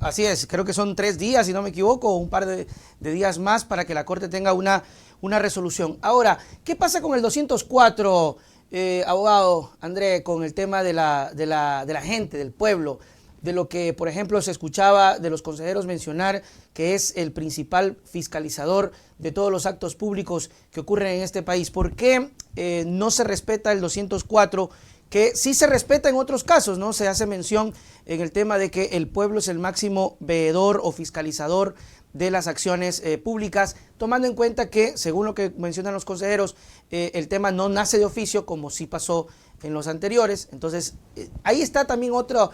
Así es, creo que son 3 días, si no me equivoco, o un par de días más para que la Corte tenga una resolución. Ahora, ¿qué pasa con el 204, abogado André, con el tema de la gente, del pueblo? De lo que, por ejemplo, se escuchaba de los consejeros mencionar que es el principal fiscalizador de todos los actos públicos que ocurren en este país. ¿Por qué no se respeta el 204? Que sí se respeta en otros casos, ¿no? Se hace mención en el tema de que el pueblo es el máximo veedor o fiscalizador de las acciones públicas, tomando en cuenta que, según lo que mencionan los consejeros, el tema no nace de oficio, como sí pasó en los anteriores. Entonces, ahí está también otra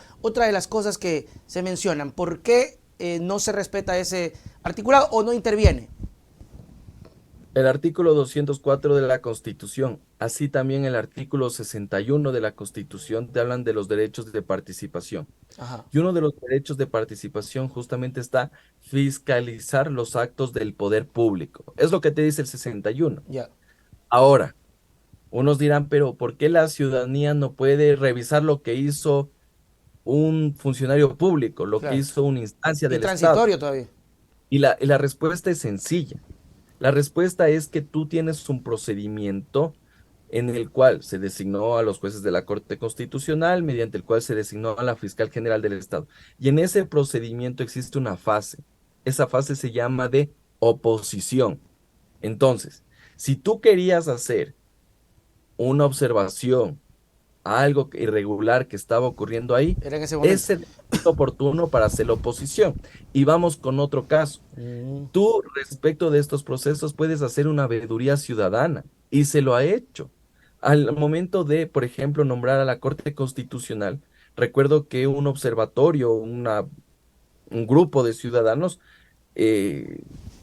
de las cosas que se mencionan. ¿Por qué no se respeta ese articulado o no interviene? El artículo 204 de la Constitución, así también el artículo 61 de la Constitución, te hablan de los derechos de participación. Ajá, Y uno de los derechos de participación justamente está fiscalizar los actos del poder público. Es lo que te dice el 61. ya, Ahora, unos dirán, pero ¿por qué la ciudadanía no puede revisar lo que hizo un funcionario público, lo que claro. hizo una instancia Y del Estado? transitorio todavía. Y la respuesta es sencilla. La respuesta es que tú tienes un procedimiento en el cual se designó a los jueces de la Corte Constitucional, mediante el cual se designó a la fiscal general del Estado. Y en ese procedimiento existe una fase. Esa fase se llama de oposición. Entonces, si tú querías hacer una observación a algo irregular que estaba ocurriendo ahí, Era en ese momento. es el momento oportuno para hacer la oposición. Y vamos con otro caso. Mm, Tú, respecto de estos procesos, puedes hacer una veeduría ciudadana y se lo ha hecho. Al momento de, por ejemplo, nombrar a la Corte Constitucional, recuerdo que un observatorio, un grupo de ciudadanos eh,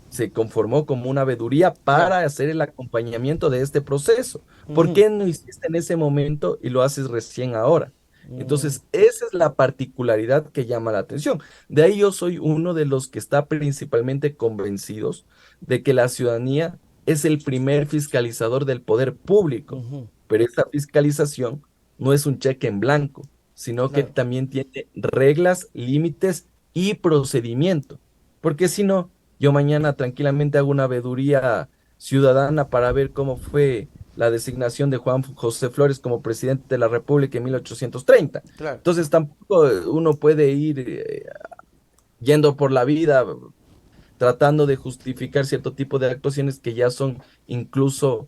se conformó como una veeduría claro. para hacer el acompañamiento de este proceso. ¿Por Ujú. qué no hiciste en ese momento y lo haces recién ahora? Mm, Entonces, esa es la particularidad que llama la atención. De ahí yo soy uno de los que está principalmente convencidos de que la ciudadanía es el primer fiscalizador del poder público, ujú, pero esa fiscalización no es un cheque en blanco, sino que claro. también tiene reglas, límites y procedimiento. Porque si no, yo mañana tranquilamente hago una veeduría ciudadana para ver cómo fue la designación de Juan José Flores como presidente de la República en 1830. Claro. Entonces tampoco uno puede ir yendo por la vida tratando de justificar cierto tipo de actuaciones que ya son incluso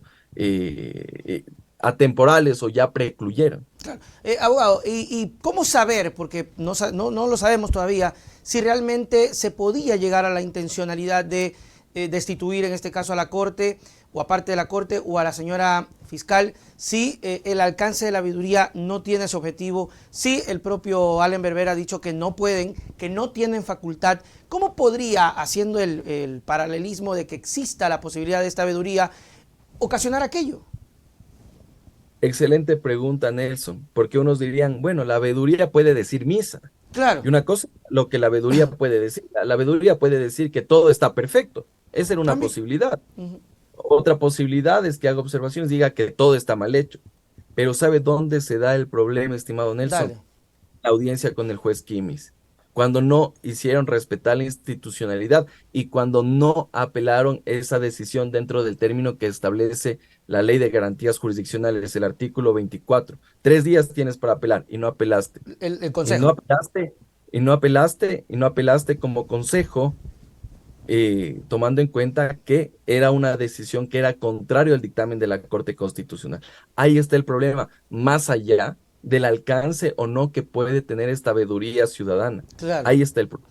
atemporales o ya precluyeron. Claro. Abogado, ¿y cómo saber, porque no lo sabemos todavía, si realmente se podía llegar a la intencionalidad de destituir en este caso a la Corte, o aparte de la Corte, o a la señora fiscal, si el alcance de la veeduría no tiene ese objetivo, si el propio Allen Berber ha dicho que no pueden, que no tienen facultad? ¿Cómo podría, haciendo el paralelismo de que exista la posibilidad de esta veeduría, ocasionar aquello? Excelente pregunta, Nelson, porque unos dirían, bueno, la veeduría puede decir misa. Claro, Y una cosa, lo que la veeduría puede decir, la veeduría puede decir que todo está perfecto. Esa era una también. posibilidad. Ujú. Otra posibilidad es que haga observaciones, diga que todo está mal hecho. Pero ¿sabe dónde se da el problema, estimado Nelson? Dale. La audiencia con el juez Quimis, cuando no hicieron respetar la institucionalidad y cuando no apelaron esa decisión dentro del término que establece la Ley de Garantías Jurisdiccionales, el artículo 24. 3 días tienes para apelar y no apelaste. El Y no consejo. apelaste, y no apelaste como consejo, tomando en cuenta que era una decisión que era contrario al dictamen de la Corte Constitucional. Ahí está el problema, más allá del alcance o no que puede tener esta veeduría ciudadana. Claro. Ahí está el problema.